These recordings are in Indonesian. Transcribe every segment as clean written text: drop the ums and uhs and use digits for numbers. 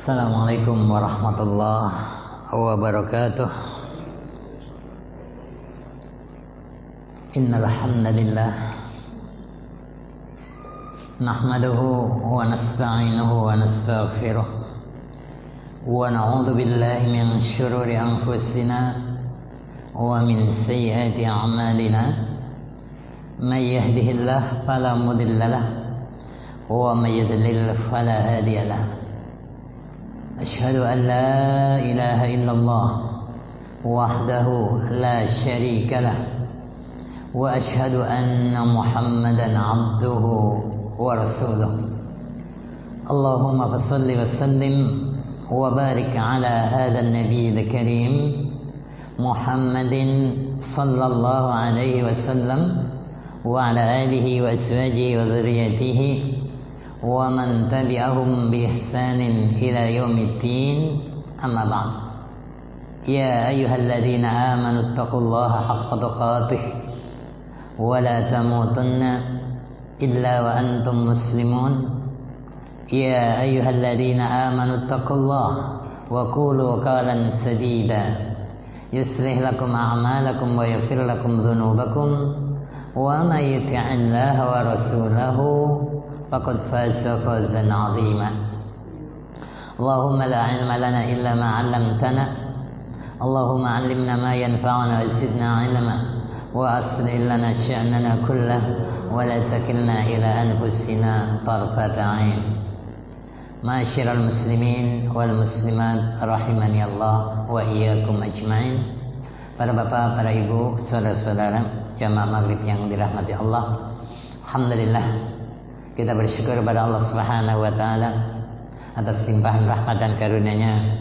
Assalamualaikum warahmatullahi wabarakatuh. Innal hamdalillah nahmaduhu wa nasta'inuhu wa nastaghfiruh wa na'udzu billahi min shururi anfusina wa min sayyiati a'malina. May yahdihillahu fala mudilla lahu wa may yudlil fala hadiya lahu. Asyhadu an la ilaha illallah wahdahu la syarika lah wa asyhadu anna Muhammadan abduhu wa rasuluh. Allahumma salli wa sallim wa barik ala hadha an-nabiyil karim Muhammadin sallallahu alaihi wasallam wa ala alihi wa azwajihi wa dhurriyyatihi wa man tabi'ahum bi ihsanin ila yaumiddin. Amma ba'd. Ya ayyuhalladzina amanu taqullaha haqqa tuqatih wa la tamutunna illa wa antum muslimun. Ya ayyuhalladzina amanu taqullaha wa qulu qawlan sadida yuslih lakum a'malakum wa yaghfir lakum dhunubakum wa may yuti'illaha wa rasulahu faqad faza fawzan 'azima. Allahumma la 'ilma lana illa ma 'allamtana. Allahumma 'allimna ma yanfa'una wa zidna 'ilma wa aslih lana sya'nana kullahu wa la takilna ila anfusina tarfata 'ain. Ma'asyiral muslimin wal muslimat rahimani Allah wa iyyakum ajma'in. Para bapak, para ibu, saudara-saudara jamaah maghrib yang dirahmati Allah, alhamdulillah kita bersyukur kepada Allah Subhanahu wa taala atas limpahan rahmat dan karunia-Nya.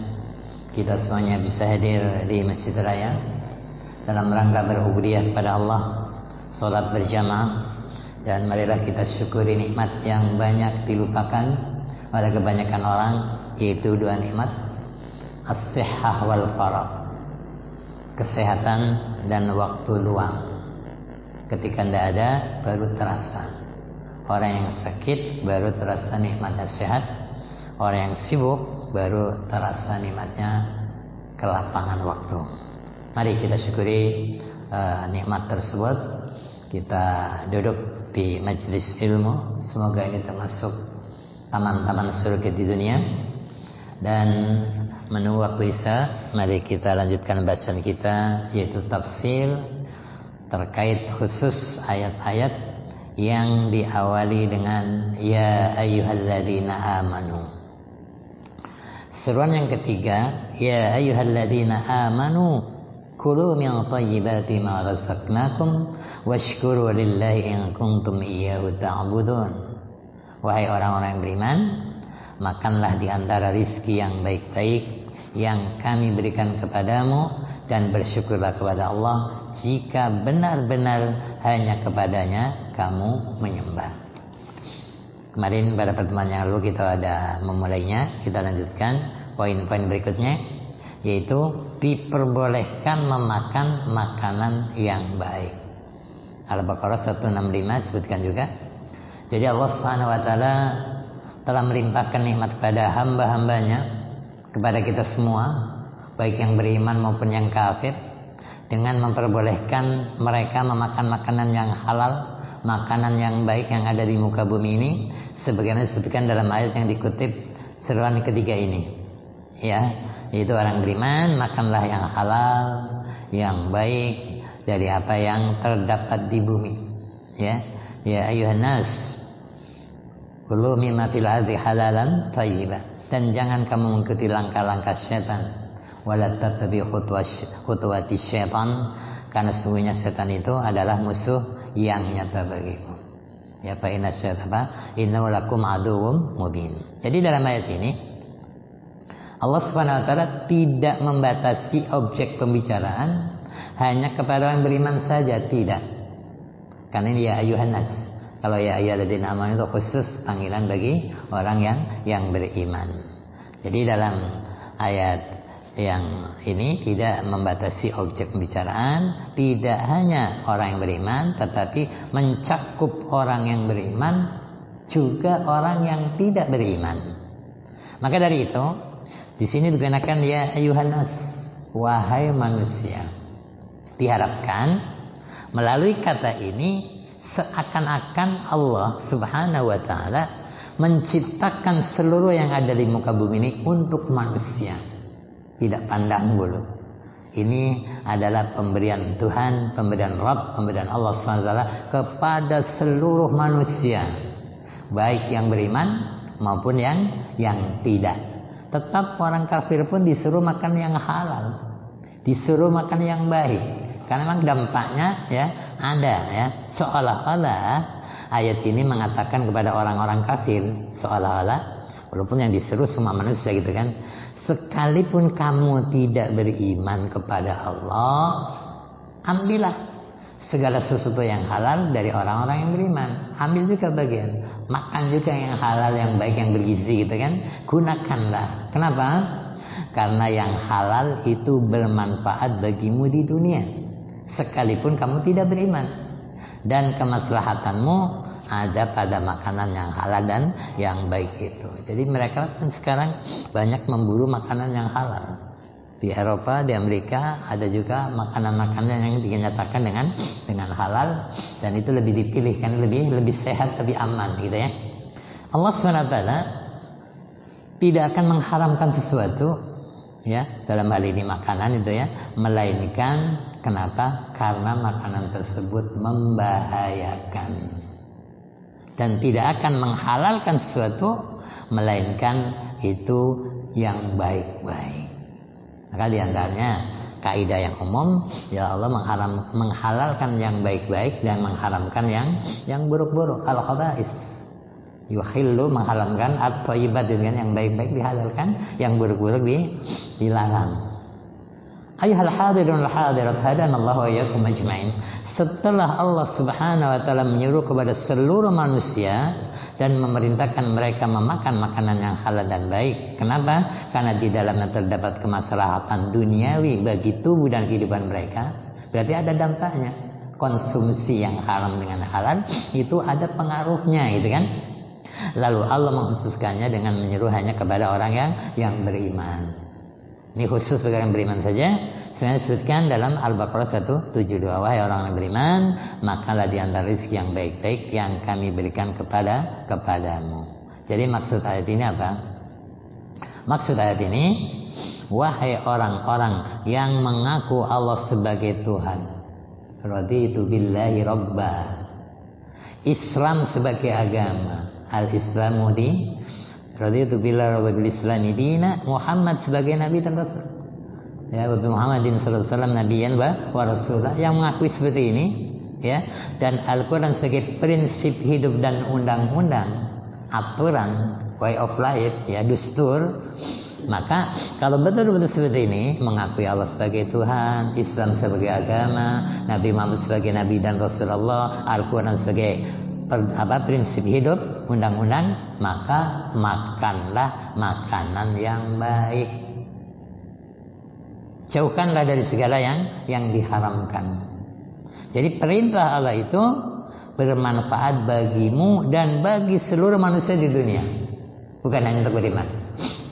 Kita semuanya bisa hadir di Masjid Raya dalam rangka berubudiyah kepada Allah, salat berjamaah, dan marilah kita syukuri nikmat yang banyak dilupakan oleh kebanyakan orang, yaitu dua nikmat, as-sihhah wal faragh, kesehatan dan waktu luang. Ketika tidak ada baru terasa. Orang yang sakit baru terasa nikmatnya sehat. Orang yang sibuk baru terasa nikmatnya kelapangan waktu. Mari kita syukuri nikmat tersebut. Kita duduk di majelis ilmu. Semoga ini termasuk taman-taman surga di dunia. Dan menunggu waktu isya, mari kita lanjutkan bacaan kita, yaitu tafsir terkait khusus ayat-ayat yang diawali dengan ya ayyuhalladzina amanu. Seruan yang ketiga, ya ayyuhalladzina amanu kulu min thayyibati ma razaqnakum washkuru lillahi in kuntum iyyahu ta'budun. Wahai orang-orang yang beriman, makanlah di antara rizki yang baik-baik yang kami berikan kepadamu dan bersyukurlah kepada Allah jika benar-benar hanya kepadanya kamu menyembah. Kemarin pada pertemuan yang lalu kita ada memulainya. Kita lanjutkan poin-poin berikutnya, yaitu diperbolehkan memakan makanan yang baik. Al-Baqarah 165 disebutkan juga. Jadi Allah Subhanahu wa taala telah melimpahkan nikmat kepada hamba-hambanya, kepada kita semua, baik yang beriman maupun yang kafir, dengan memperbolehkan mereka memakan makanan yang halal, makanan yang baik yang ada di muka bumi ini, sebagaimana disebutkan dalam ayat yang dikutip seruan ketiga ini, ya, yaitu orang beriman makanlah yang halal, yang baik dari apa yang terdapat di bumi, ya, ya ayuhan nas kulu mimma fil ardi halalan thayyiban, dan jangan kamu mengikuti langkah-langkah syaitan, wala tattabi khutuwati syaitan, karena sesungguhnya setan itu adalah musuh yang nyata bagimu. Ya, fa inna syaitana innahu lakum aduwwum mubin. Jadi dalam ayat ini Allah Subhanahu wa taala tidak membatasi objek pembicaraan hanya kepada orang beriman saja, tidak. Karena ini ya ayuhan nas. Kalau ya ayyuhalladzina amanu itu khusus panggilan bagi orang yang beriman. Jadi dalam ayat yang ini tidak membatasi objek pembicaraan, tidak hanya orang yang beriman, tetapi mencakup orang yang beriman juga orang yang tidak beriman. Maka dari itu Di sini digunakan ya ayuhan nas, wahai manusia. Diharapkan melalui kata ini seakan-akan Allah Subhanahu wa taala menciptakan seluruh yang ada di muka bumi ini untuk manusia. Tidak pandang bulu. Ini adalah pemberian Tuhan, pemberian Rabb, pemberian Allah SWT kepada seluruh manusia, baik yang beriman maupun yang tidak. Tetap orang kafir pun disuruh makan yang halal, disuruh makan yang baik, karena memang dampaknya ya ada ya. Seolah-olah ayat ini mengatakan kepada orang-orang kafir, seolah-olah walaupun yang disuruh semua manusia gitu kan, sekalipun kamu tidak beriman kepada Allah, ambillah segala sesuatu yang halal dari orang-orang yang beriman. Ambil juga bagian, makan juga yang halal, yang baik, yang bergizi gitu kan, gunakanlah. Kenapa? Karena yang halal itu bermanfaat bagimu di dunia sekalipun kamu tidak beriman, dan kemaslahatanmu ada pada makanan yang halal dan yang baik itu. Jadi mereka kan sekarang banyak memburu makanan yang halal. Di Eropa, di Amerika ada juga makanan-makanan yang dinyatakan dengan halal, dan itu lebih dipilih kan, lebih sehat, lebih aman gitu ya. Allah SWT tidak akan mengharamkan sesuatu ya, dalam hal ini makanan itu ya, melainkan kenapa? Karena makanan tersebut membahayakan, dan tidak akan menghalalkan sesuatu melainkan itu yang baik-baik. Maka diantaranya kaidah yang umum, ya Allah menghalalkan yang baik-baik dan mengharamkan yang buruk-buruk. Kalau khaba'is yuhillu, menghalalkan at-thayyibat dengan yang baik-baik dihalalkan, yang buruk-buruk dilarang. Ayyuhal hadirun al hadirat hadanallahu wa iyyakum ajmain. Setelah Allah Subhanahu wa taala menyuruh kepada seluruh manusia dan memerintahkan mereka memakan makanan yang halal dan baik. Kenapa? Karena di dalamnya terdapat kemaslahatan duniawi bagi tubuh dan kehidupan mereka. Berarti ada dampaknya. Konsumsi yang haram dengan halal itu ada pengaruhnya gitu kan. Lalu Allah mengkhususkannya dengan menyuruh hanya kepada orang yang beriman. Ini khusus bagi orang beriman saja. Sebenarnya disebutkan dalam Al-Baqarah 172, wahai orang yang beriman, makalah di antara rezeki yang baik-baik yang kami berikan kepadamu. Jadi maksud ayat ini apa? Maksud ayat ini, wahai orang-orang yang mengaku Allah sebagai Tuhan, raditu billahi rabba, Islam sebagai agama, al-Islamu di raditu billahi rabba bil islami dina, Muhammad sebagai nabi dan rasul. Ya, Muhammadin sallallahu alaihi wasallam nabiyan wa rasulah, yang mengakui seperti ini ya, dan Al-Qur'an sebagai prinsip hidup dan undang-undang, aturan, way of life ya, dustur. Maka kalau betul-betul seperti ini, mengakui Allah sebagai Tuhan, Islam sebagai agama, Nabi Muhammad sebagai nabi dan Rasulullah, Al-Qur'an sebagai prinsip hidup, undang-undang, maka makanlah makanan yang baik. Jauhkanlah dari segala yang diharamkan. Jadi perintah Allah itu bermanfaat bagimu dan bagi seluruh manusia di dunia, bukan hanya untuk beriman.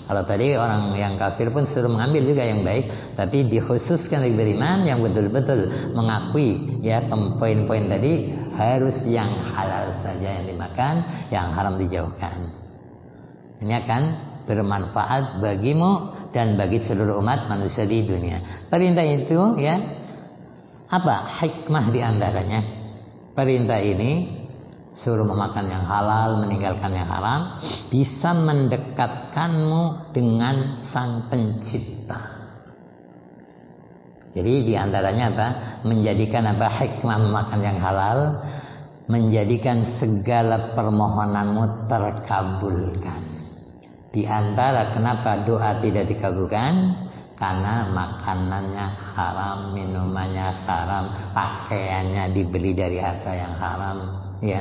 Kalau tadi orang yang kafir pun suruh mengambil juga yang baik, tapi dikhususkan bagi beriman yang betul-betul mengakui ya poin-poin tadi, harus yang halal saja yang dimakan, yang haram dijauhkan. Ini akan bermanfaat bagimu dan bagi seluruh umat manusia di dunia. Perintah itu ya, apa hikmah di antaranya? Perintah ini suruh memakan yang halal, meninggalkan yang haram, bisa mendekatkanmu dengan Sang Pencipta. Jadi di antaranya apa? Menjadikan apa hikmah memakan yang halal, menjadikan segala permohonanmu terkabulkan. Di antara kenapa doa tidak dikabulkan, karena makanannya haram, minumannya haram, pakaiannya dibeli dari harta yang haram, ya.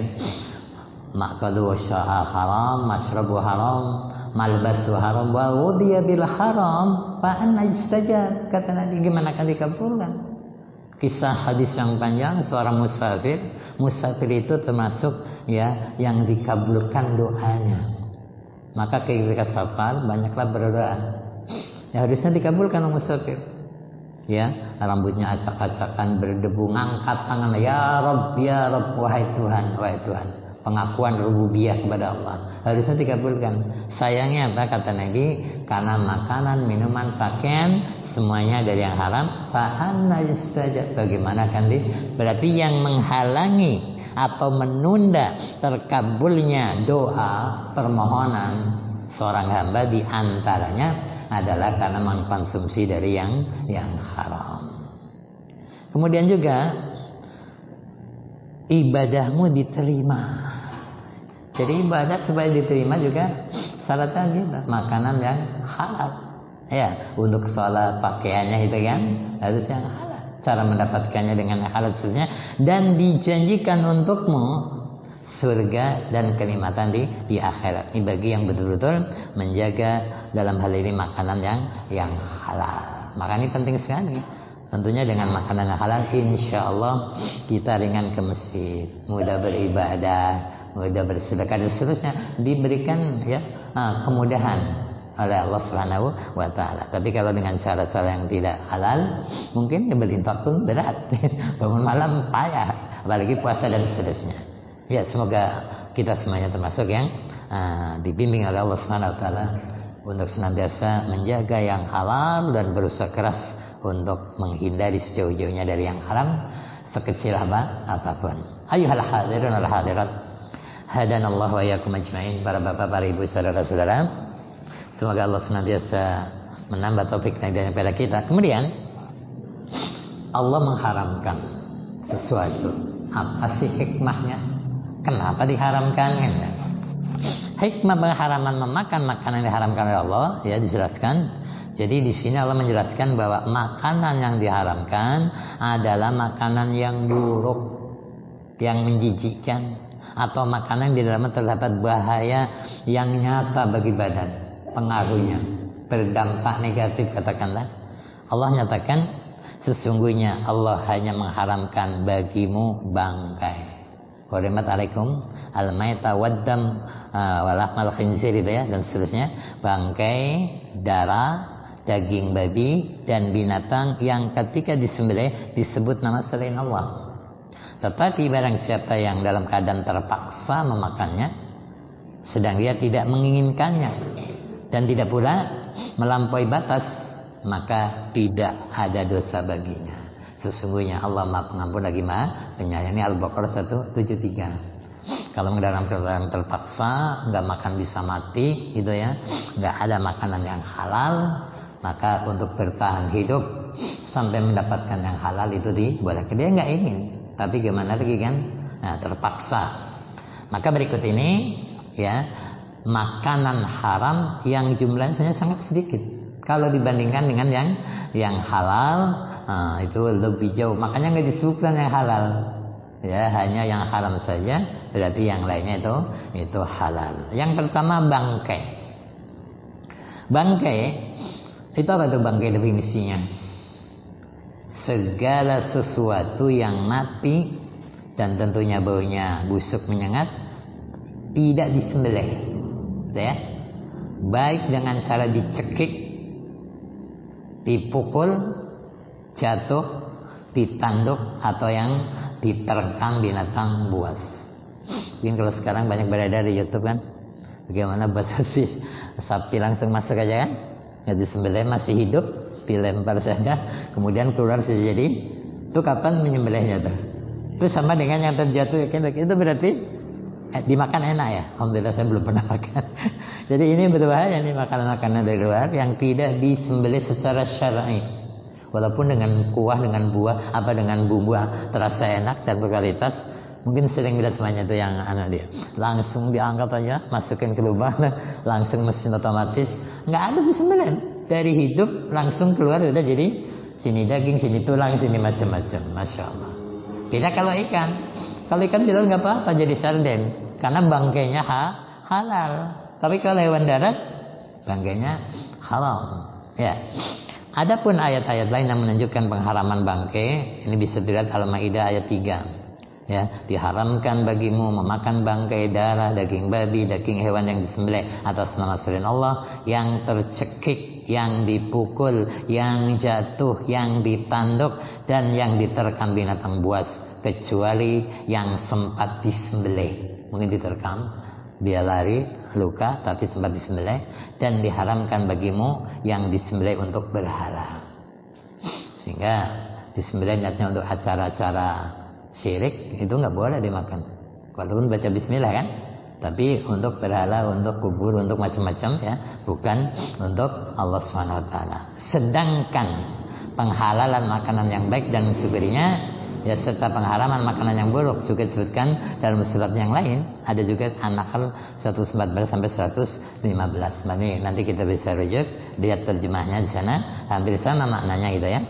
Maqadu sya'a haram, masrabu haram, malbasu haram, wa wudiya bil haram, fa anna yustajab. Kata Nabi, gimana akan dikabulkan? Kisah hadis yang panjang, seorang musafir itu termasuk ya yang dikabulkan doanya. Maka ketika safar banyaklah berdoa. Ya harusnya dikabulkan musafir. Ya, rambutnya acak-acakan berdebu, ngangkat tangan, ya Rabb, wahai Tuhan, wahai Tuhan. Pengakuan rububiyah kepada Allah harusnya dikabulkan. Sayangnya apa kata Nabi? Karena makanan, minuman, pakaian semuanya dari yang haram. Fa'anna yustajab, bagaimana kan berarti yang menghalangi atau menunda terkabulnya doa permohonan seorang hamba di antaranya adalah karena mengkonsumsi dari yang haram. Kemudian juga ibadahmu diterima. Jadi ibadat supaya diterima juga syaratnya gitu, makanan yang halal. Ya, untuk sholat pakaiannya itu kan harus yang halal. Cara mendapatkannya dengan halal khususnya, dan dijanjikan untukmu surga dan kenikmatan di akhirat. Ini bagi yang betul-betul menjaga dalam hal ini makanan yang halal. Maka ini penting sekali. Tentunya dengan makanan yang halal, insya Allah kita ringan ke masjid, mudah beribadah, mudah bersedekah dan seterusnya, diberikan ya kemudahan oleh Allah Subhanahu wa taala. Tapi kalau dengan cara-cara yang tidak halal, mungkin berinfak pun berat. Bangun malam payah, apalagi puasa dan seterusnya. Ya, semoga kita semuanya termasuk yang dibimbing oleh Allah Subhanahu wa taala untuk senantiasa menjaga yang halal dan berusaha keras untuk menghindari sejauh-jauhnya dari yang haram, sekecil apapun. Ayyuhal hadirun wal hadirat, hadanallahu wa iyyakum ajmain. Para bapak, para ibu, saudara-saudara, semoga Allah senantiasa menambah taufik dan hidayah pada kita. Kemudian Allah mengharamkan sesuatu. Apa sih hikmahnya? Kenapa diharamkan? Hikmah pengharaman memakan makanan yang diharamkan oleh Allah ya dijelaskan. Jadi di sini Allah menjelaskan bahwa makanan yang diharamkan adalah makanan yang buruk, yang menjijikkan, atau makanan yang di dalamnya terdapat bahaya yang nyata bagi badan. Pengaruhnya berdampak negatif, katakanlah. Allah nyatakan sesungguhnya Allah hanya mengharamkan bagimu bangkai. Hurimat alaikum al-maita waddam walahmal khinzir itu ya, dan seterusnya. Bangkai, darah, daging babi dan binatang yang ketika disembelih disebut nama selain Allah. Tetapi barang siapa yang dalam keadaan terpaksa memakannya, sedang dia tidak menginginkannya dan tidak pula melampaui batas, maka tidak ada dosa baginya. Sesungguhnya Allah Maha Pengampun lagi Maha Penyayang. Ini Al-Baqarah 173. Kalau dalam keadaan terpaksa, nggak makan bisa mati, gitu ya, nggak ada makanan yang halal, maka untuk bertahan hidup sampai mendapatkan yang halal itu dibolehkan. Dia nggak ingin, tapi gimana lagi kan? Nah, terpaksa. Maka berikut ini ya, makanan haram yang jumlahnya sebenarnya sangat sedikit kalau dibandingkan dengan yang halal. Itu lebih jauh. Makanya nggak disebutkan yang halal. Ya, hanya yang haram saja. Berarti yang lainnya itu halal. Yang pertama bangkai. Bangkai itu apa tuh bangkai definisinya? Segala sesuatu yang mati dan tentunya baunya busuk menyengat tidak disembelih, ya. Baik dengan cara dicekik, dipukul, jatuh, ditanduk, atau yang diterkam binatang buas. Mungkin kalau sekarang banyak beredar di YouTube kan, bagaimana batasi sapi langsung masuk aja kan? Nggak disembelih, masih hidup, dilempar saja, kemudian keluar saja. Jadi itu kapan menyembelihnya tuh? Itu sama dengan yang terjatuh, itu berarti dimakan enak ya. Alhamdulillah saya belum pernah makan. Jadi ini berbahaya nih, makanan-makanan dari luar yang tidak disembelih secara syar'i. Walaupun dengan kuah, dengan buah, dengan bumbu terasa enak dan berkualitas. Mungkin sering lihat semuanya itu yang anak dia. Langsung diangkat aja, masukin ke lubang, langsung mesin otomatis. Nggak ada disembelih. Dari hidup langsung keluar udah jadi sini daging, sini tulang, sini macam-macam. Masya Allah. Beda kalau ikan. Kalau ikan bilang nggak apa-apa jadi sarden, karena bangkainya halal. Tapi kalau hewan darat, bangkainya halal. Ya. Adapun ayat-ayat lain yang menunjukkan pengharaman bangkai, ini bisa dilihat Al-Maidah ayat 3. Ya, diharamkan bagimu memakan bangkai, darah, daging babi, daging hewan yang disembelih atas nama selain Allah, yang tercekik yang dipukul, yang jatuh, yang ditanduk, dan yang diterkam binatang buas, kecuali yang sempat disembelih. Mungkin diterkam, dia lari, luka, tapi sempat disembelih, dan diharamkan bagimu yang disembelih untuk berhala. Sehingga disembelih niatnya untuk acara-acara syirik, itu nggak boleh dimakan. Walaupun baca bismillah kan, tapi untuk berhala, untuk kubur, untuk macam-macam ya, bukan untuk Allah SWT. Sedangkan penghalalan makanan yang baik dan mensyukurinya, ya, serta pengharaman makanan yang buruk juga disebutkan dalam surat yang lain. Ada juga An-Nahl 114 sampai 115. Nanti kita bisa rujuk, lihat terjemahnya di sana, hampir sama maknanya gitu ya.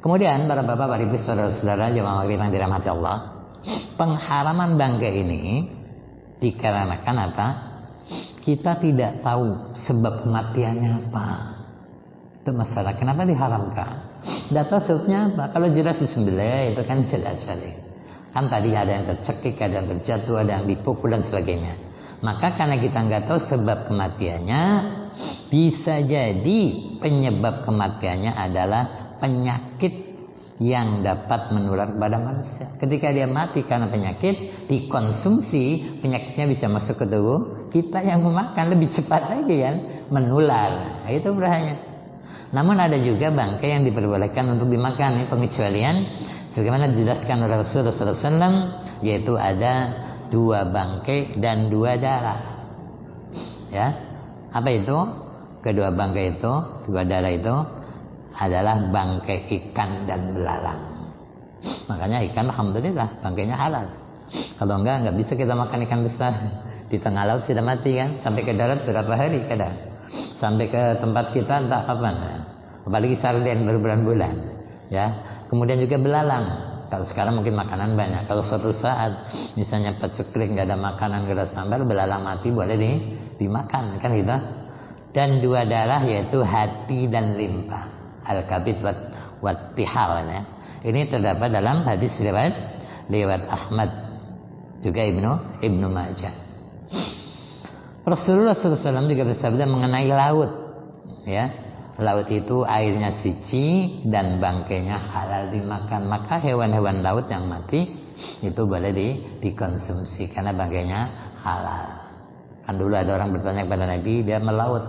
Kemudian para bapak, para ibu, saudara-saudara jemaah yang dirahmati Allah, pengharaman bangkai ini dikarenakan apa? Kita tidak tahu sebab kematiannya apa. Itu masalah. Kenapa diharamkan? Data sebabnya apa? Kalau jelas disembelih itu kan jelas sekali. Kan tadi ada yang tercekik, ada yang terjatuh, ada yang dipukul dan sebagainya. Maka karena kita nggak tahu sebab kematiannya, bisa jadi penyebab kematiannya adalah penyakit yang dapat menular kepada manusia. Ketika dia mati karena penyakit, dikonsumsi, penyakitnya bisa masuk ke tubuh kita, yang memakan lebih cepat lagi kan, menular. Nah, itu bahayanya. Namun ada juga bangkai yang diperbolehkan untuk dimakan. Ini pengecualian sebagaimana dijelaskan oleh Rasulullah SAW, yaitu ada 2 bangkai dan 2 darah. Ya, apa itu? Kedua bangkai itu, 2 darah itu adalah bangkai ikan dan belalang. Makanya ikan alhamdulillah bangkainya halal. Kalau nggak bisa kita makan ikan besar. Di tengah laut sudah mati kan, sampai ke darat berapa hari kadang, sampai ke tempat kita entah kapan ya. Apalagi sarden berbulan-bulan ya. Kemudian juga belalang, kalau sekarang mungkin makanan banyak. Kalau suatu saat misalnya paceklik nggak ada makanan, nggak ada sambal, belalang mati boleh dimakan kan gitu. Dan 2 darah yaitu hati dan limpa, al-kabid wat tihal ya. Ini terdapat dalam hadis riwayat Ahmad juga Ibnu Majah. Rasulullah SAW juga bersabda mengenai laut ya. Laut itu airnya suci dan bangkainya halal dimakan. Maka hewan-hewan laut yang mati itu boleh dikonsumsi karena bangkainya halal. Kan dulu ada orang bertanya kepada Nabi, dia melaut,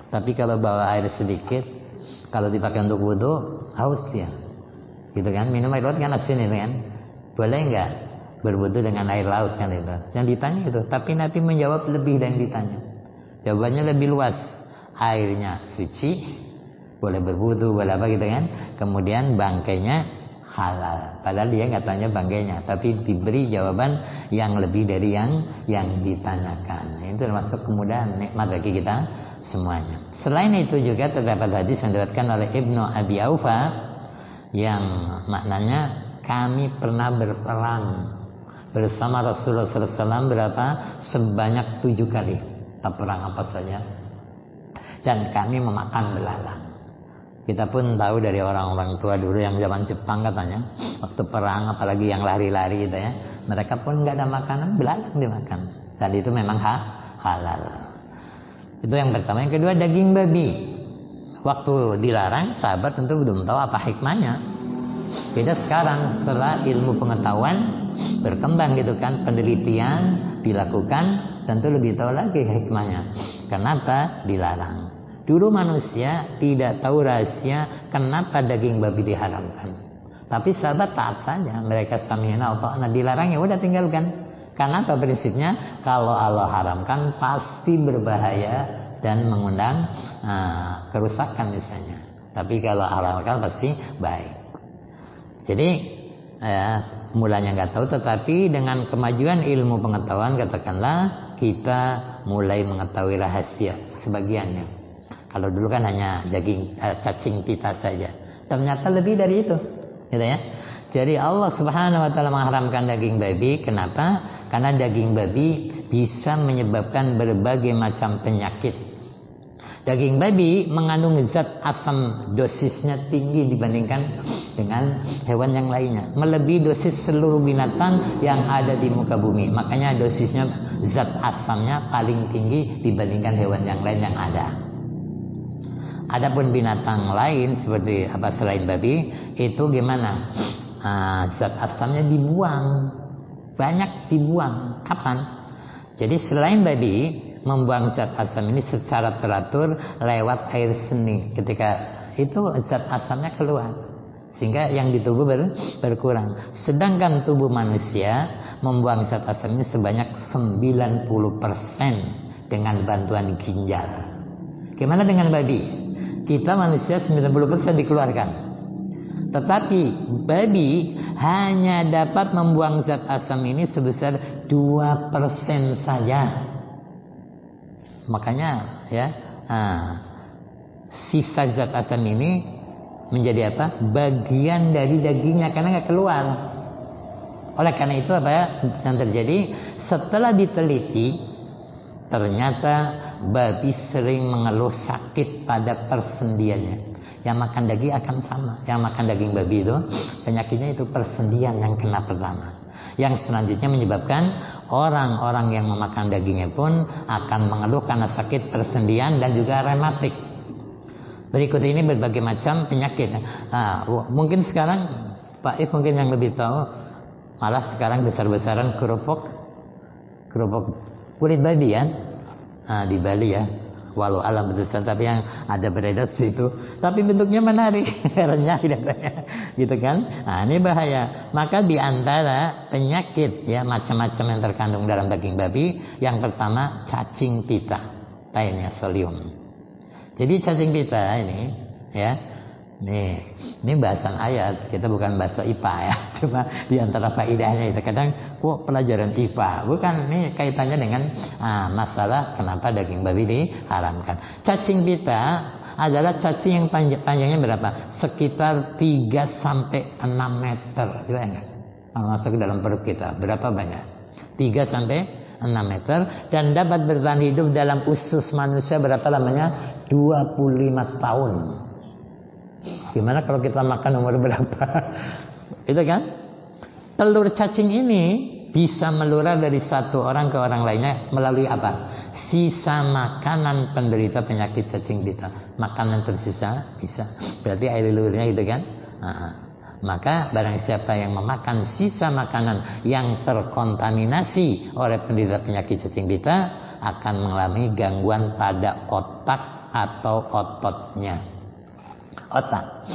tapi kalau bawa air sedikit, kalau dipakai untuk wudhu, haus ya, gitu kan? Minum air laut kan asin itu kan? Boleh nggak berwudhu dengan air laut kan itu? Yang ditanya itu, tapi Nabi menjawab lebih dari yang ditanya. Jawabannya lebih luas. Airnya suci, boleh berwudhu, boleh apa gitu kan? Kemudian bangkainya halal. Padahal dia nggak tanya bangkainya, tapi diberi jawaban yang lebih dari yang ditanyakan. Ini termasuk kemudahan nikmat bagi kita semuanya. Selain itu juga terdapat hadis yang diriwayatkan oleh Ibnu Abi Aufa yang maknanya kami pernah berperang bersama Rasulullah SAW berapa? Sebanyak 7 kali. Tak perang apa saja. Dan kami memakan belalang. Kita pun tahu dari orang-orang tua dulu yang zaman Jepang katanya, waktu perang apalagi yang lari-lari gitu ya, mereka pun nggak ada makanan, belalang dimakan. Dan itu memang halal. Itu yang pertama. Yang kedua, daging babi. Waktu dilarang, sahabat tentu belum tahu apa hikmahnya. Beda sekarang, setelah ilmu pengetahuan berkembang gitu kan, penelitian dilakukan, tentu lebih tahu lagi hikmahnya. Kenapa dilarang? Dulu manusia tidak tahu rahasia kenapa daging babi diharamkan. Tapi sahabat taat saja, mereka sami'na wa ta'na, dilarang ya udah tinggalkan. Karena apa prinsipnya? Kalau Allah haramkan pasti berbahaya dan mengundang kerusakan misalnya. Tapi kalau haramkan pasti baik. Jadi mulanya nggak tahu, tetapi dengan kemajuan ilmu pengetahuan katakanlah kita mulai mengetahui rahasia sebagiannya. Kalau dulu kan hanya daging cacing pita saja, ternyata lebih dari itu, gitu ya. Jadi Allah Subhanahu wa taala mengharamkan daging babi. Kenapa? Karena daging babi bisa menyebabkan berbagai macam penyakit. Daging babi mengandung zat asam, dosisnya tinggi dibandingkan dengan hewan yang lainnya, melebihi dosis seluruh binatang yang ada di muka bumi. Makanya dosisnya, zat asamnya paling tinggi dibandingkan hewan yang lain yang ada. Adapun binatang lain seperti apa selain babi itu gimana? Zat asamnya dibuang, banyak dibuang. Kapan? Jadi selain babi membuang zat asam ini secara teratur lewat air seni, ketika itu zat asamnya keluar, sehingga yang di tubuh berkurang. Sedangkan tubuh manusia membuang zat asam ini sebanyak 90% dengan bantuan ginjal. Gimana dengan babi? Kita manusia 90% dikeluarkan, tetapi babi hanya dapat membuang zat asam ini sebesar 2% saja. Makanya ya, sisa zat asam ini menjadi apa? Bagian dari dagingnya, karena nggak keluar. Oleh karena itu apa ya yang terjadi? Setelah diteliti, ternyata babi sering mengeluh sakit pada persendiannya. Yang makan daging akan sama. Yang makan daging babi itu penyakitnya itu persendian yang kena pertama. Yang selanjutnya menyebabkan orang-orang yang memakan dagingnya pun akan mengeluh karena sakit persendian dan juga rematik. Berikut ini berbagai macam penyakit. Mungkin sekarang Pak If mungkin yang lebih tahu, malah sekarang besar-besaran kerupuk kulit babi ya, di Bali ya, walau alam betul, tapi yang ada beredar situ, tapi bentuknya menarik, renyah gitu kan. Ini bahaya. Maka di antara penyakit ya macam-macam yang terkandung dalam daging babi, yang pertama cacing pita, Taeniasolium. Jadi cacing pita ini ya, ini bahasan ayat, kita bukan bahasa IPA ya, cuma di antara faedahnya itu kadang kok pelajaran IPA, bukan, ini kaitannya dengan masalah kenapa daging babi diharamkan. Cacing pita adalah cacing yang panjangnya berapa? Sekitar 3 sampai 6 meter. Coba enggak? Kalau masuk ke dalam perut kita, berapa banyak? 3 sampai 6 meter, dan dapat bertahan hidup dalam usus manusia berapa lamanya? 25 tahun. Gimana kalau kita makan umur berapa? Itu kan? Telur cacing ini bisa melular dari satu orang ke orang lainnya melalui apa? Sisa makanan penderita penyakit cacing pita. Makanan tersisa bisa. Berarti air liurnya gitu kan? Maka barang siapa yang memakan sisa makanan yang terkontaminasi oleh penderita penyakit cacing pita akan mengalami gangguan pada otak atau ototnya. Otak.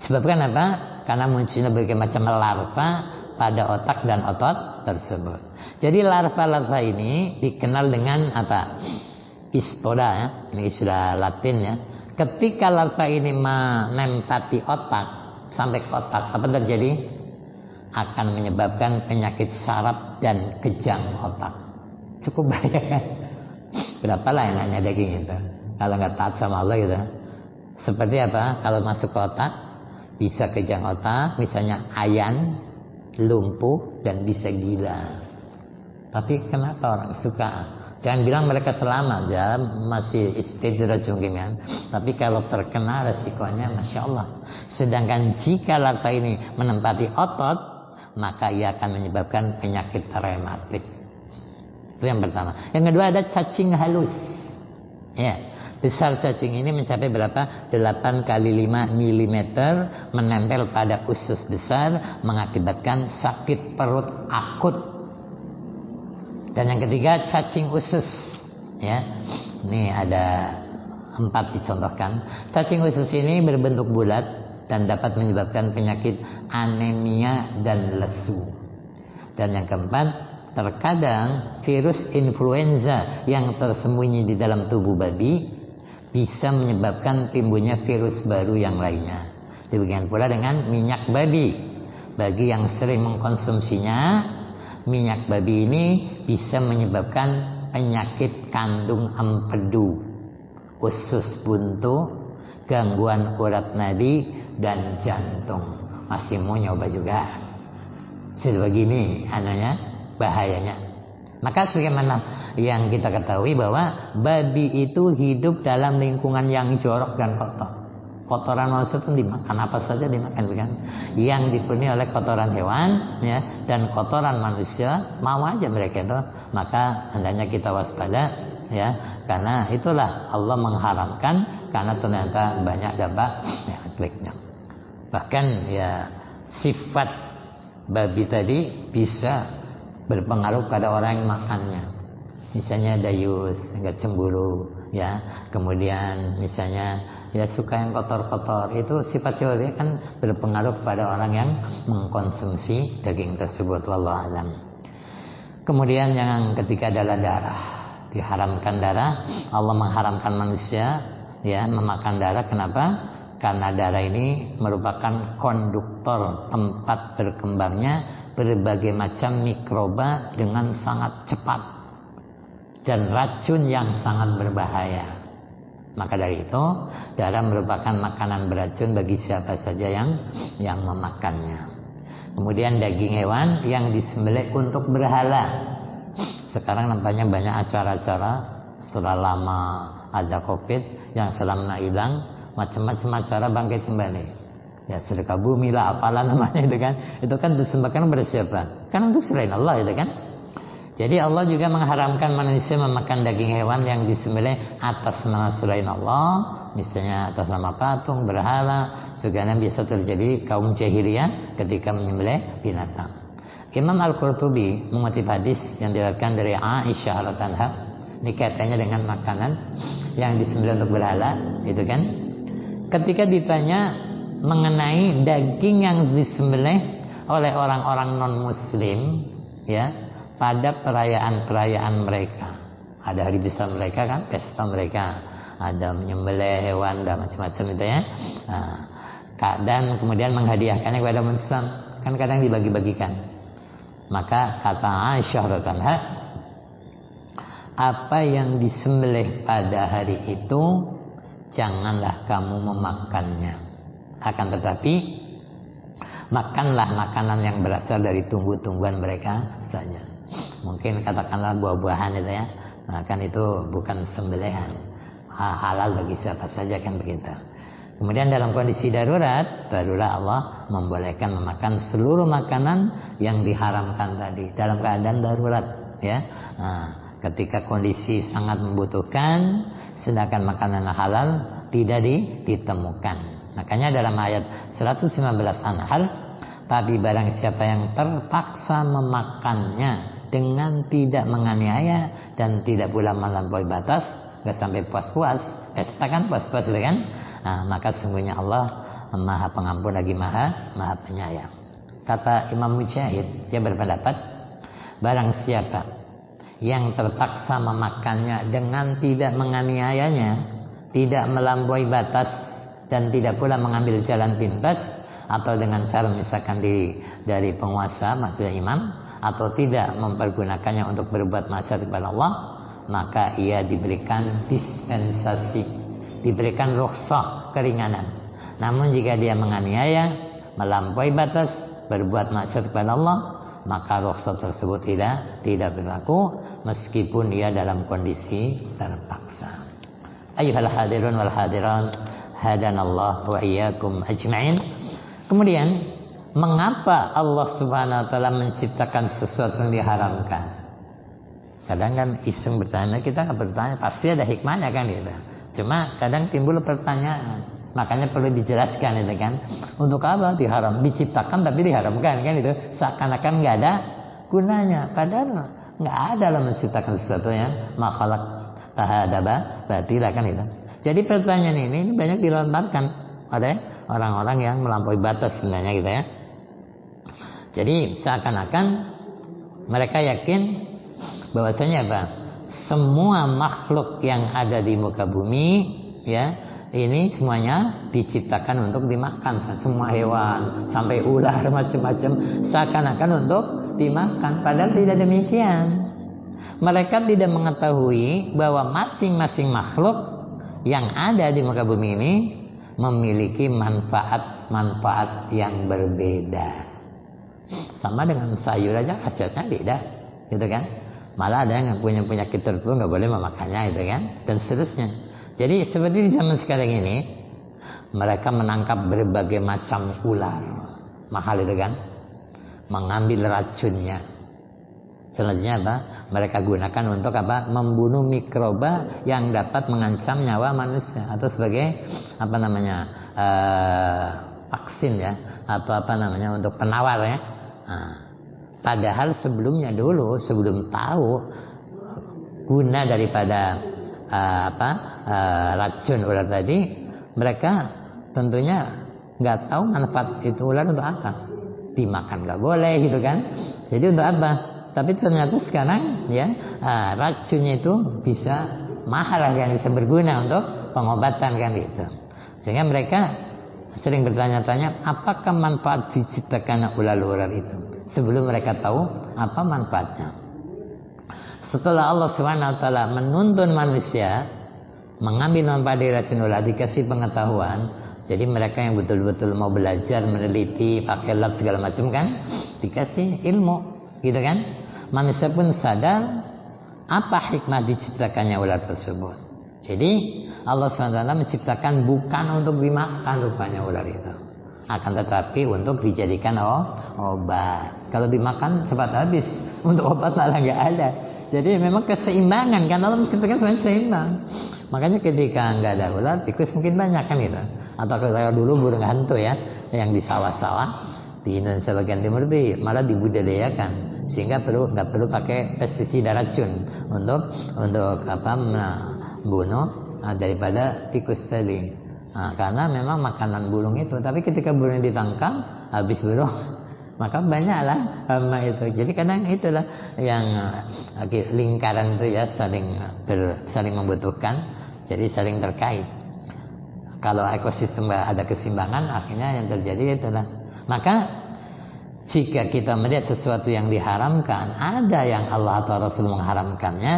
Sebabkan apa? Karena munculnya berbagai macam larva pada otak dan otot tersebut. Jadi larva-larva ini dikenal dengan apa? Istoda ya. Ini istilah Latin ya. Ketika larva ini menempati otak sampai ke otak, apa terjadi? Akan menyebabkan penyakit saraf dan kejang otak. Cukup bahaya kan? Berapalah enaknya daging itu kalau nggak taat sama Allah gitu. Seperti apa? Kalau masuk ke otak bisa kejang otak, misalnya ayan, lumpuh, dan bisa gila. Tapi kenapa orang suka? Jangan bilang mereka selamat ya, masih istidraj mungkin kan. Tapi kalau terkena resikonya masya Allah. Sedangkan jika larva ini menempati otot, maka ia akan menyebabkan penyakit rematik. Itu yang pertama. Yang kedua ada cacing halus. Ya. Besar cacing ini mencapai berapa? 8 kali 5 mm, menempel pada usus besar, mengakibatkan sakit perut akut. Dan yang ketiga cacing usus. Ya, ini ada 4 dicontohkan. Cacing usus ini berbentuk bulat dan dapat menyebabkan penyakit anemia dan lesu. Dan yang keempat, terkadang virus influenza yang tersembunyi di dalam tubuh babi bisa menyebabkan timbulnya virus baru yang lainnya. Demikian pula dengan minyak babi. Bagi yang sering mengkonsumsinya, minyak babi ini bisa menyebabkan penyakit kandung empedu, usus buntu, gangguan urat nadi, dan jantung. Masih mau nyoba juga? Sudah begini ananya, bahayanya. Maka sebagaimana yang kita ketahui bahwa babi itu hidup dalam lingkungan yang jorok dan kotor. Kotoran manusia itu dimakan, apa saja dimakan kan? Yang dipenuhi oleh kotoran hewan ya, dan kotoran manusia, mau aja mereka itu. Maka hendaknya kita waspada ya, karena itulah Allah mengharamkan karena ternyata banyak dampak negatifnya. Bahkan ya sifat babi tadi bisa berpengaruh pada orang yang makannya. Misalnya dayus, enggak cemburu, ya. Kemudian misalnya ya suka yang kotor-kotor, itu sifat-sifatnya kan berpengaruh pada orang yang mengkonsumsi daging tersebut. Wallahu a'lam. Kemudian yang ketiga adalah darah. Diharamkan darah. Allah mengharamkan manusia ya memakan darah. Kenapa? Karena darah ini merupakan konduktor tempat berkembangnya berbagai macam mikroba dengan sangat cepat dan racun yang sangat berbahaya. Maka dari itu darah merupakan makanan beracun bagi siapa saja yang memakannya. Kemudian daging hewan yang disembelih untuk berhala. Sekarang nampaknya banyak acara-acara setelah lama ada COVID yang selama hilang, macam-macam acara bangkit kembali. Ya sedekah bumi lah, apalah namanya itu kan. Itu kan dipersembahkan kepada siapa? Kan untuk selain Allah itu kan. Jadi Allah juga mengharamkan manusia memakan daging hewan yang disembelih atas nama selain Allah, misalnya atas nama patung, berhala, segala bisa terjadi kaum jahiliyah ketika menyembelih binatang. Imam Al-Qurtubi mengutip hadis yang diriwayatkan dari Aisyah radhiyallahu anha, ini kaitannya dengan makanan yang disembelih untuk berhala, itu kan. Ketika ditanya mengenai daging yang disembelih oleh orang-orang non-muslim, ya, pada perayaan-perayaan mereka, ada hari besar mereka kan, pesta mereka, ada menyembelih hewan dan macam-macam itu ya. Dan kemudian menghadiahkannya kepada umat Islam, kan kadang dibagi-bagikan. Maka kata Aisyah radhiyallahu anha, apa yang disembelih pada hari itu janganlah kamu memakannya, akan tetapi makanlah makanan yang berasal dari tumbuh-tumbuhan mereka saja. Mungkin katakanlah buah-buahan itu ya, nah, kan itu bukan sembelihan, halal bagi siapa saja kan begitu. Kemudian dalam kondisi darurat, barulah Allah membolehkan memakan seluruh makanan yang diharamkan tadi dalam keadaan darurat ya. Nah, ketika kondisi sangat membutuhkan, sedangkan makanan halal tidak ditemukan. Makanya dalam ayat 115 An-Nahl, tapi barang siapa yang terpaksa memakannya dengan tidak menganiaya dan tidak pula melampaui batas, nggak sampai puas-puas, pesta kan puas-puas itu kan. Nah, maka sungguhnya Allah Maha Pengampun lagi Maha Penyayang. Kata Imam Mujahid, dia berpendapat barang siapa yang terpaksa memakannya dengan tidak menganiayanya, tidak melampaui batas dan tidak pula mengambil jalan pintas, atau dengan cara misalkan dari penguasa maksudnya imam, atau tidak mempergunakannya untuk berbuat maksiat kepada Allah, maka ia diberikan dispensasi, diberikan rukhsah, keringanan. Namun jika dia menganiaya, melampaui batas, berbuat maksiat kepada Allah, maka rukhsah tersebut tidak berlaku meskipun dia dalam kondisi terpaksa. Ayyuhal hadirun wal hadirat, hadanallah wa iyyakum ajma'in. Kemudian mengapa Allah Subhanahu wa taala menciptakan sesuatu yang diharamkan? Kadang kan iseng bertanya, kita nggak bertanya, pasti ada hikmahnya kan gitu. Cuma kadang timbul pertanyaan, makanya perlu dijelaskan itu kan. Untuk apa diharam? Diciptakan tapi diharamkan kan itu. Seakan-akan nggak ada gunanya. Padahal nggak ada dalam menciptakan sesuatu yang makhluk tahadaba batilah kan itu. Jadi pertanyaan ini banyak dilontarkan oleh orang-orang yang melampaui batas sebenarnya gitu ya. Jadi seakan-akan mereka yakin bahwasanya apa? Semua makhluk yang ada di muka bumi ya, ini semuanya diciptakan untuk dimakan. Semua hewan sampai ular macam-macam seakan-akan untuk dimakan, padahal tidak demikian. Mereka tidak mengetahui bahwa masing-masing makhluk yang ada di muka bumi ini memiliki manfaat-manfaat yang berbeda. Sama dengan sayur aja khasiatnya beda, gitu kan? Malah ada yang punya penyakit tertentu nggak boleh memakannya, gitu kan? Dan seterusnya. Jadi seperti di zaman sekarang ini, mereka menangkap berbagai macam ular, mahal itu kan? Mengambil racunnya, Selanjutnya apa? Mereka gunakan untuk apa? Membunuh mikroba yang dapat mengancam nyawa manusia, atau sebagai apa namanya, vaksin ya, atau apa namanya, untuk penawar ya. Nah, padahal sebelumnya dulu, sebelum tahu guna daripada racun ular tadi, mereka tentunya nggak tahu manfaat itu ular untuk apa. Dimakan nggak boleh gitu kan. Jadi untuk apa? Tapi ternyata sekarang ya, racunnya itu bisa mahal kan, bisa berguna untuk pengobatan kan gitu. Sehingga mereka sering bertanya-tanya, apakah manfaat diciptakan ular-ular itu? Sebelum mereka tahu apa manfaatnya. Setelah Allah SWT menuntun manusia mengambil manfaat dari racun ular, dikasih pengetahuan. Jadi mereka yang betul-betul mau belajar, meneliti, pakai lab segala macam kan, dikasih ilmu, gitu kan? Manusia pun sadar apa hikmah diciptakannya ular tersebut. Jadi Allah SWT menciptakan bukan untuk dimakan rupanya ular itu, akan tetapi untuk dijadikan obat. Kalau dimakan cepat habis, untuk obat malah nggak ada. Jadi memang keseimbangan kan, Allah menciptakan semuanya seimbang. Makanya ketika nggak ada ular, tikus mungkin banyak kan gitu. Atau kayak dulu burung hantu ya, yang di sawah-sawah di Indonesia bagian timur itu malah dibudidayakan, sehingga nggak perlu pakai pestisida racun untuk apa, membunuh daripada tikus tadi. Nah, karena memang makanan burung itu. Tapi ketika burung ditangkap habis burung, maka banyaklah hama itu. Jadi kadang itulah yang lingkaran itu ya, saling membutuhkan, jadi saling terkait. Kalau ekosistem ada keseimbangan, akhirnya yang terjadi itulah. Maka jika kita melihat sesuatu yang diharamkan, ada yang Allah atau Rasul mengharamkannya,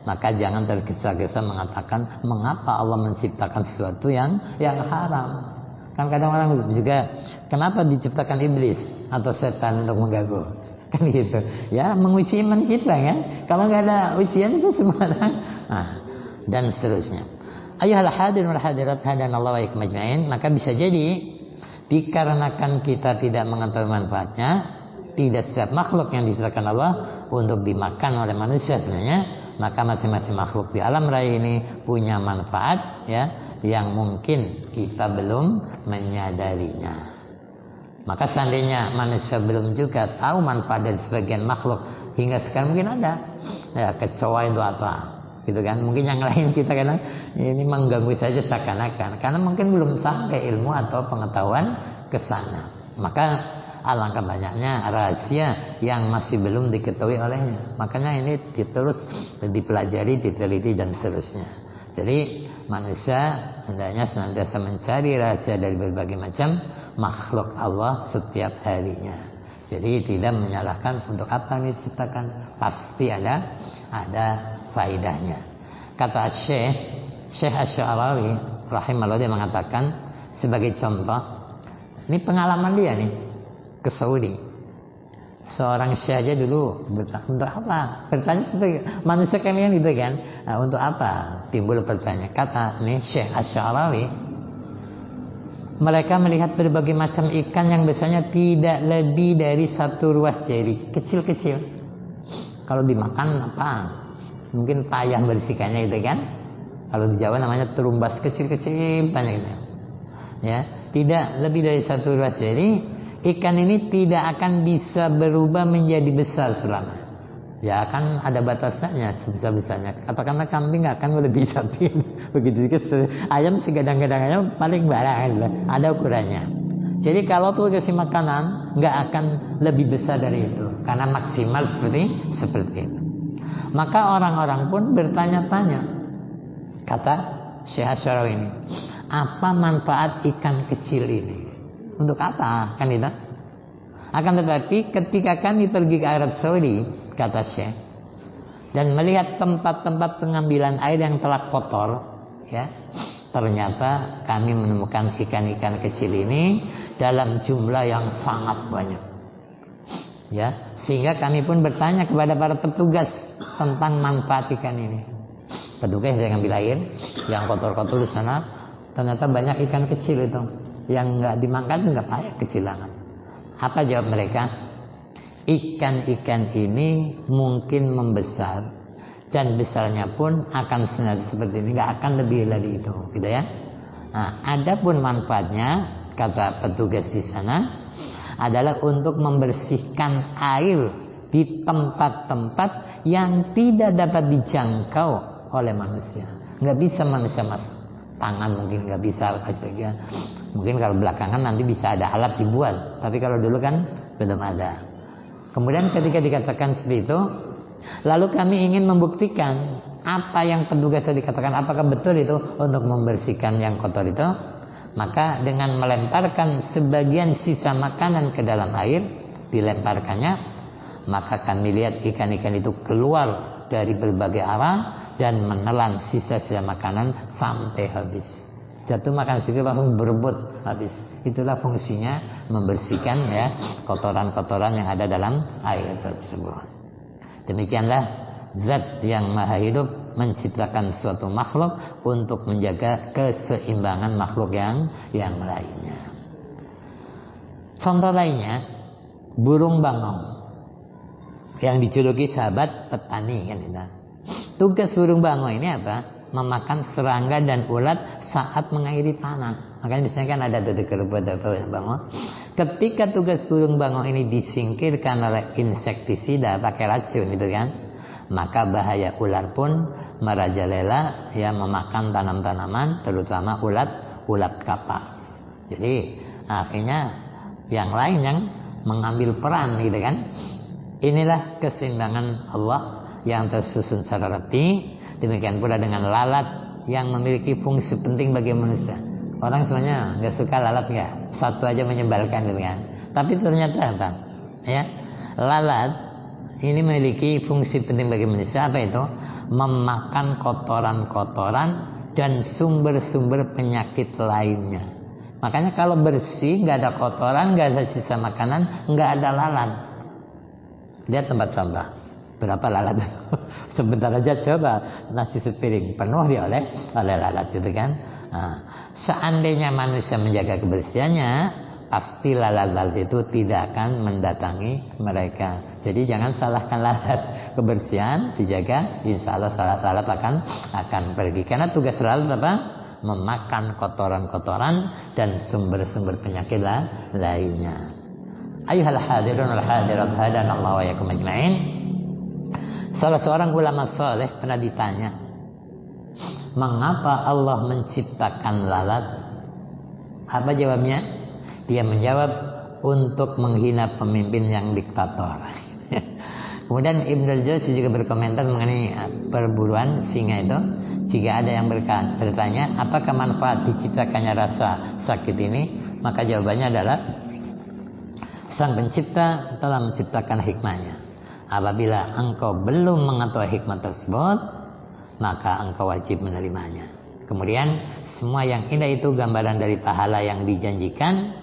maka jangan tergesa-gesa mengatakan mengapa Allah menciptakan sesuatu yang haram. Kan kadang orang juga, kenapa diciptakan iblis atau setan untuk mengganggu? Kan gitu. Ya, menguji iman kita kan. Kalau nggak ada ujian itu sembarang. Nah, dan seterusnya. Ayuhal hadirin wal hadirat hadanallahu wa iyyakum ajmain. Maka bisa jadi dikarenakan kita tidak mengetahui manfaatnya, tidak setiap makhluk yang diciptakan Allah untuk dimakan oleh manusia sebenarnya, maka masing-masing makhluk di alam raya ini punya manfaat ya, yang mungkin kita belum menyadarinya. Maka seandainya manusia belum juga tahu manfaat dari sebagian makhluk, hingga sekarang mungkin ada ya, kecoa itu apa gitu kan, mungkin yang lain kita kadang ini mengganggu saja seakan-akan, karena mungkin belum sampai ilmu atau pengetahuan ke sana. Maka alangkah banyaknya rahasia yang masih belum diketahui olehnya. Makanya ini terus dipelajari, diteliti dan seterusnya. Jadi manusia hendaknya senantiasa mencari rahasia dari berbagai macam makhluk Allah setiap harinya. Jadi tidak menyalahkan untuk apa ini diciptakan, pasti ada faidahnya. Kata Syekh Asy-Sya'rawi rahimahullah, dia mengatakan sebagai contoh, ini pengalaman dia nih ke Saudi. Seorang syekh aja dulu untuk apa? Bertanya sebagai manusia kalian gitu kan. Nah, untuk apa? Timbul pertanyaan. Kata nih Syekh Asy-Sya'rawi, mereka melihat berbagai macam ikan yang biasanya tidak lebih dari satu ruas jari, kecil-kecil. Kalau dimakan apa? Mungkin payah bersihkannya gitu kan. Kalau di Jawa namanya terumbas, kecil-kecil banyak gitu. Ya, tidak lebih dari satu ruas jari. Ikan ini tidak akan bisa berubah menjadi besar selama. Ya akan ada batasannya sebesar-besarnya. Katakanlah kambing akan melebihi sapi. Begitu juga ayam segadang-gadangannya paling barang ada ukurannya. Jadi kalau tuh kasih makanan nggak akan lebih besar dari itu, karena maksimal seperti itu. Maka orang-orang pun bertanya-tanya, kata Syekh Asy-Sya'rawi ini, apa manfaat ikan kecil ini? Untuk apa? Kan itu. Akan tetapi ketika kami pergi ke Arab Saudi, kata Syekh, dan melihat tempat-tempat pengambilan air yang telah kotor, ya, ternyata kami menemukan ikan-ikan kecil ini dalam jumlah yang sangat banyak. Ya, sehingga kami pun bertanya kepada para petugas tentang manfaat ikan ini. Petugas yang ngambil air, yang kotor-kotor di sana, ternyata banyak ikan kecil itu, yang nggak dimakan nggak payah, kecil banget. Apa jawab mereka? ikan-ikan ini mungkin membesar, dan besarnya pun akan senada seperti ini, nggak akan lebih dari itu, gitu ya. Nah, adapun manfaatnya kata petugas di sana adalah untuk membersihkan air di tempat-tempat yang tidak dapat dijangkau oleh manusia. Nggak bisa manusia masuk, tangan mungkin nggak bisa, mungkin kalau belakangan nanti bisa ada alat dibuat, tapi kalau dulu kan belum ada. Kemudian ketika dikatakan seperti itu, lalu kami ingin membuktikan apa yang petugas tadi katakan, apakah betul itu untuk membersihkan yang kotor itu. Maka dengan melemparkan sebagian sisa makanan ke dalam air, dilemparkannya, maka kami lihat ikan-ikan itu keluar dari berbagai arah dan menelan sisa-sisa makanan sampai habis. Jatuh makan sedikit langsung berebut habis. Itulah fungsinya membersihkan ya kotoran-kotoran yang ada dalam air tersebut. Demikianlah zat yang maha hidup menciptakan suatu makhluk untuk menjaga keseimbangan makhluk yang lainnya. Contoh lainnya, burung bangau yang dijuluki sahabat petani kan itu. Tugas burung bangau ini apa? Memakan serangga dan ulat saat mengairi tanah. Makanya biasanya kan ada kerbau bangau. Ketika tugas burung bangau ini disingkirkan oleh insektisida pakai racun itu kan, maka bahaya ular pun merajalela ya memakan tanam-tanaman, terutama ulat kapas. Jadi akhirnya yang lain yang mengambil peran gitu kan. Inilah keseimbangan Allah yang tersusun secara rapi. Demikian pula dengan lalat yang memiliki fungsi penting bagi manusia. Orang sebenarnya nggak suka lalat, nggak, satu aja menyebalkan gitu kan. Tapi ternyata apa? Ya, lalat ini memiliki fungsi penting bagi manusia. Apa itu? Memakan kotoran-kotoran dan sumber-sumber penyakit lainnya. Makanya kalau bersih, nggak ada kotoran, nggak ada sisa makanan, nggak ada lalat. Lihat tempat sampah, berapa lalat? Sebentar aja coba nasi sepiring penuh dia oleh lalat gitu kan. Nah, seandainya manusia menjaga kebersihannya, pasti lalat-lalat itu tidak akan mendatangi mereka. Jadi jangan salahkan lalat. Kebersihan dijaga, insya Allah lalat akan pergi. Karena tugas lalat apa? Memakan kotoran-kotoran dan sumber-sumber penyakit lainnya. Ayuhal hadirun wal hadirat hadanallahu wa iyyakum ajma'in. Salah seorang ulama saleh pernah ditanya, mengapa Allah menciptakan lalat? Apa jawabnya? Dia menjawab, untuk menghina pemimpin yang diktator. Kemudian Ibnu Al-Jauzi juga berkomentar mengenai perburuan singa itu. Jika ada yang bertanya, apakah manfaat diciptakannya rasa sakit ini? Maka jawabannya adalah, Sang Pencipta telah menciptakan hikmahnya. Apabila engkau belum mengetahui hikmah tersebut, maka engkau wajib menerimanya. Kemudian semua yang indah itu gambaran dari pahala yang dijanjikan,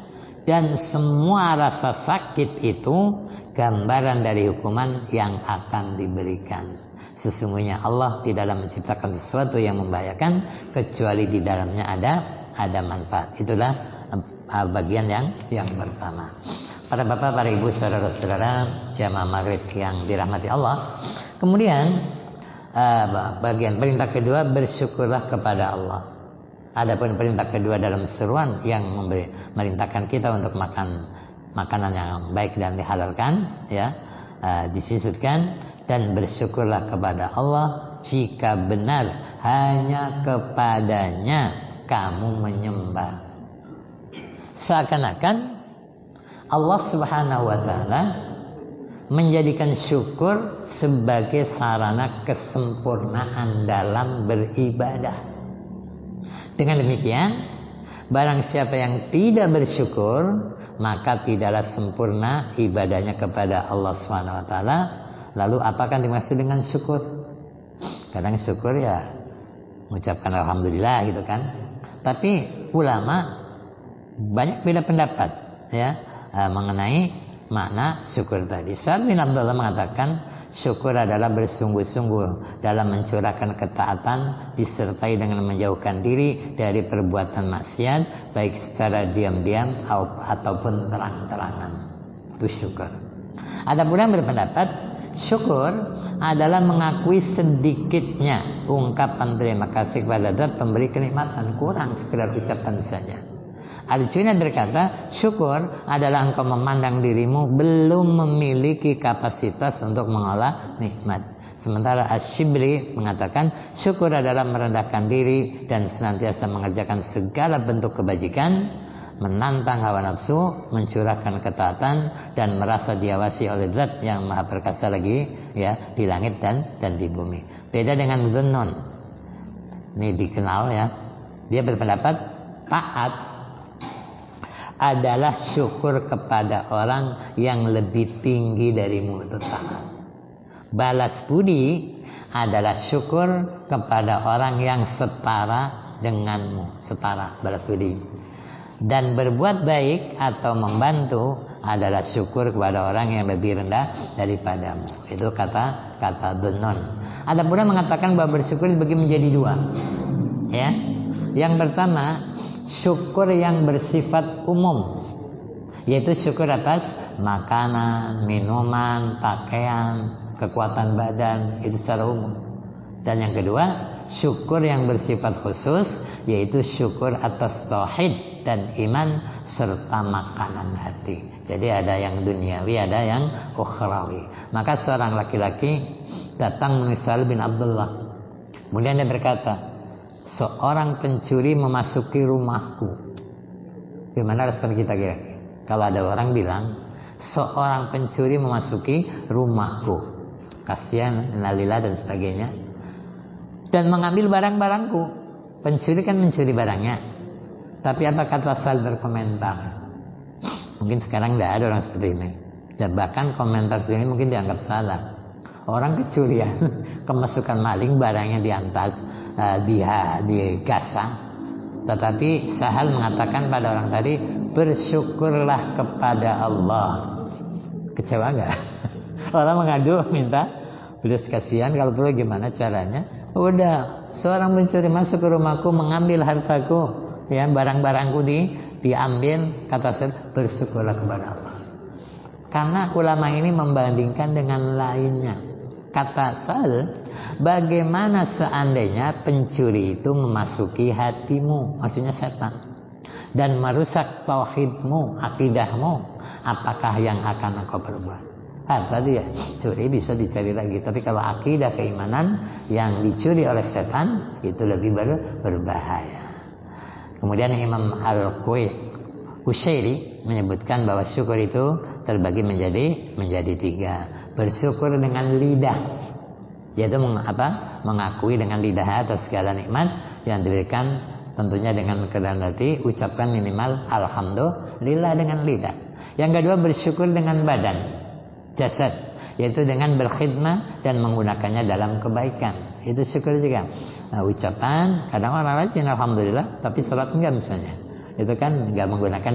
dan semua rasa sakit itu gambaran dari hukuman yang akan diberikan. Sesungguhnya Allah tidaklah menciptakan sesuatu yang membahayakan kecuali di dalamnya ada manfaat. Itulah bagian yang pertama. Para bapak, para ibu, saudara-saudara jamaah maghrib yang dirahmati Allah. Kemudian bagian perintah kedua, bersyukurlah kepada Allah. Adapun perintah kedua dalam seruan yang memerintahkan kita untuk makan makanan yang baik dan dihalalkan, ya, disebutkan, dan bersyukurlah kepada Allah jika benar hanya kepadanya kamu menyembah. Seakan-akan Allah Subhanahu wa taala menjadikan syukur sebagai sarana kesempurnaan dalam beribadah. Dengan demikian, barang siapa yang tidak bersyukur, maka tidaklah sempurna ibadahnya kepada Allah Subhanahu wa taala. Lalu apakah dimaksud dengan syukur? Kadang syukur ya mengucapkan alhamdulillah gitu kan. Tapi ulama banyak beda pendapat ya mengenai makna syukur tadi. Sa'ad bin Abdullah mengatakan syukur adalah bersungguh-sungguh dalam mencurahkan ketaatan disertai dengan menjauhkan diri dari perbuatan maksiat baik secara diam-diam ataupun terang-terangan. Itu syukur. Ada pula yang berpendapat syukur adalah mengakui sedikitnya ungkapan terima kasih kepada Zat pemberi kenikmatan, kurang sekedar ucapan saja. Ada juga yang berkata syukur adalah engkau memandang dirimu belum memiliki kapasitas untuk mengolah nikmat. Sementara Asy-Syibli mengatakan syukur adalah merendahkan diri dan senantiasa mengerjakan segala bentuk kebajikan, menantang hawa nafsu, mencurahkan ketaatan, dan merasa diawasi oleh Zat yang maha perkasa lagi ya di langit dan di bumi. Beda dengan Dhunnun. Ini dikenal ya. Dia berpendapat taat adalah syukur kepada orang yang lebih tinggi darimu, itu taat. Balas budi adalah syukur kepada orang yang setara denganmu, setara balas budi. Dan berbuat baik atau membantu adalah syukur kepada orang yang lebih rendah daripadamu. Itu kata Dhunnun. Ada pula mengatakan bahwa bersyukur dibagi menjadi dua. Ya. Yang pertama, syukur yang bersifat umum, yaitu syukur atas makanan, minuman, pakaian, kekuatan badan, itu secara umum. Dan yang kedua, syukur yang bersifat khusus, yaitu syukur atas tauhid dan iman serta makanan hati. Jadi ada yang duniawi, ada yang ukhrawi. Maka seorang laki-laki datang menemui Sahal bin Abdullah. Kemudian dia berkata, seorang pencuri memasuki rumahku. Gimana respon kita kira-kira? Kalau ada orang bilang, seorang pencuri memasuki rumahku, kasihan, innalillah dan sebagainya, dan mengambil barang-barangku. Pencuri kan mencuri barangnya. Tapi apa kata Sal berkomentar? Mungkin sekarang tidak ada orang seperti ini. Dan bahkan komentar seperti ini mungkin dianggap salah. Orang kecurian, kemasukan maling, barangnya diantas, digasah. Tetapi Sahal mengatakan pada orang tadi, bersyukurlah kepada Allah. Kecewa nggak? Orang mengadu minta belas kasihan, kalau perlu gimana caranya? Udah, seorang pencuri masuk ke rumahku, mengambil hartaku, ya barang-barangku diambil, kata saya bersyukurlah kepada Allah. Karena ulama ini membandingkan dengan lainnya. Kata Sal, bagaimana seandainya pencuri itu memasuki hatimu, maksudnya setan, dan merusak tauhidmu, akidahmu, apakah yang akan engkau perbuat? Tadi ya, curi bisa dicari lagi. Tapi kalau akidah keimanan yang dicuri oleh setan, itu lebih berbahaya. Kemudian Imam Al-Qushairi menyebutkan bahwa syukur itu terbagi menjadi tiga. Bersyukur dengan lidah, yaitu mengakui dengan lidah atas segala nikmat yang diberikan, tentunya dengan kerendahan hati, ucapkan minimal alhamdulillah dengan lidah. Yang kedua, bersyukur dengan badan, jasad, yaitu dengan berkhidmah dan menggunakannya dalam kebaikan. Itu syukur juga. Ucapan, kadang orang rajin alhamdulillah, tapi salat enggak misalnya. Itu kan enggak menggunakan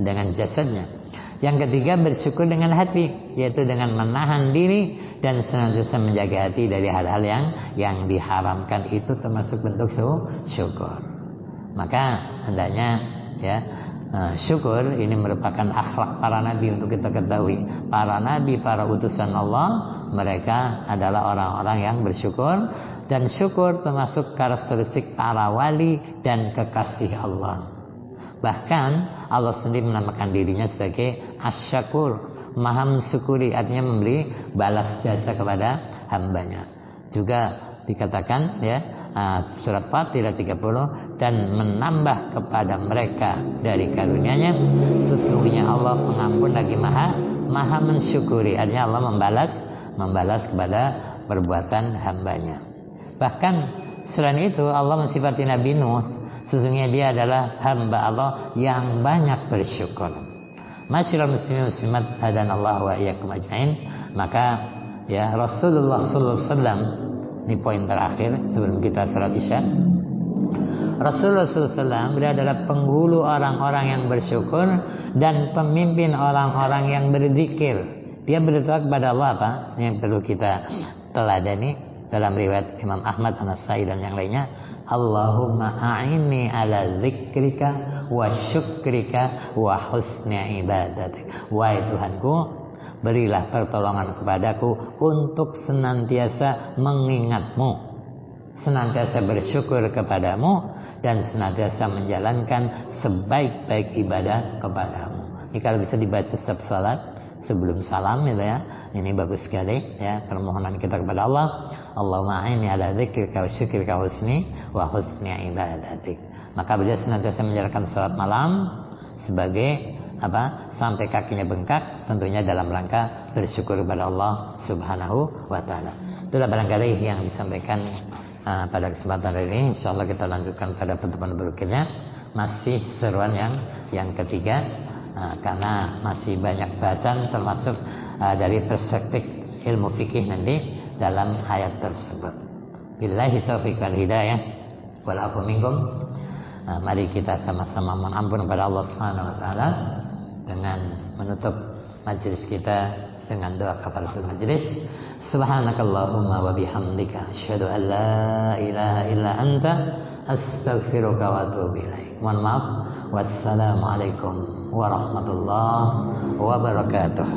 dengan jasadnya. Yang ketiga, bersyukur dengan hati, yaitu dengan menahan diri dan senantiasa menjaga hati dari hal-hal yang diharamkan. Itu termasuk bentuk syukur. Maka hendaknya ya, syukur ini merupakan akhlak para nabi. Untuk kita ketahui, para nabi, para utusan Allah, mereka adalah orang-orang yang bersyukur. Dan syukur termasuk karakteristik para wali dan kekasih Allah. Bahkan Allah sendiri menamakan dirinya sebagai Asy-Syakur, maha mensyukuri, artinya memberi balas jasa kepada hambanya. Juga dikatakan ya, surat Fatir 30, dan menambah kepada mereka dari karunia-Nya, sesungguhnya Allah pengampun lagi maha mensyukuri, artinya Allah membalas kepada perbuatan hambanya. Bahkan selain itu Allah mensifati Nabi Nuh, sesungguhnya dia adalah hamba Allah yang banyak bersyukur. Masyaallah muslimin muslimat hadanallahu wa iyyakum ajmain. Maka ya, Rasulullah sallallahu alaihi wasallam, ini poin terakhir sebelum kita salat Isya. Rasulullah sallallahu alaihi wasallam beliau adalah penghulu orang-orang yang bersyukur dan pemimpin orang-orang yang berzikir. Dia berdoa kepada Allah apa? Yang perlu kita teladani dalam riwayat Imam Ahmad, An-Nasai dan yang lainnya, Allahumma a'inni ala zikrika wa syukrika wa husni ibadatik. Wahai Tuhanku, berilah pertolongan kepadaku untuk senantiasa mengingatmu, senantiasa bersyukur kepadamu, dan senantiasa menjalankan sebaik-baik ibadah kepadamu. Ini kalau bisa dibaca setiap salat sebelum salam gitu ya. Ini bagus sekali ya, permohonan kita kepada Allah. Allahumma a'inni ala dzikrika wa syukrika wa husni ibadatik. Maka beliau senantiasa menjalankan salat malam sebagai sampai kakinya bengkak, tentunya dalam rangka bersyukur kepada Allah Subhanahu wa taala. Itulah barangkali yang disampaikan pada kesempatan hari ini. Insyaallah kita lanjutkan pada pertemuan berikutnya, masih seruan yang ketiga, karena masih banyak bahasan termasuk dari perspektif ilmu fikih nanti dalam ayat tersebut. Billahi taufiq wal hidayah wal afu minkum. Mari kita sama-sama mohon ampun kepada Allah Subhanahu wa taala dengan menutup majelis kita dengan doa kafaratul majelis. Subhanakallahumma wa bihamdika asyhadu an la ilaha illa anta astaghfiruka wa atubu ilaik. Mohon maaf. Wassalamualaikum warahmatullahi wabarakatuh.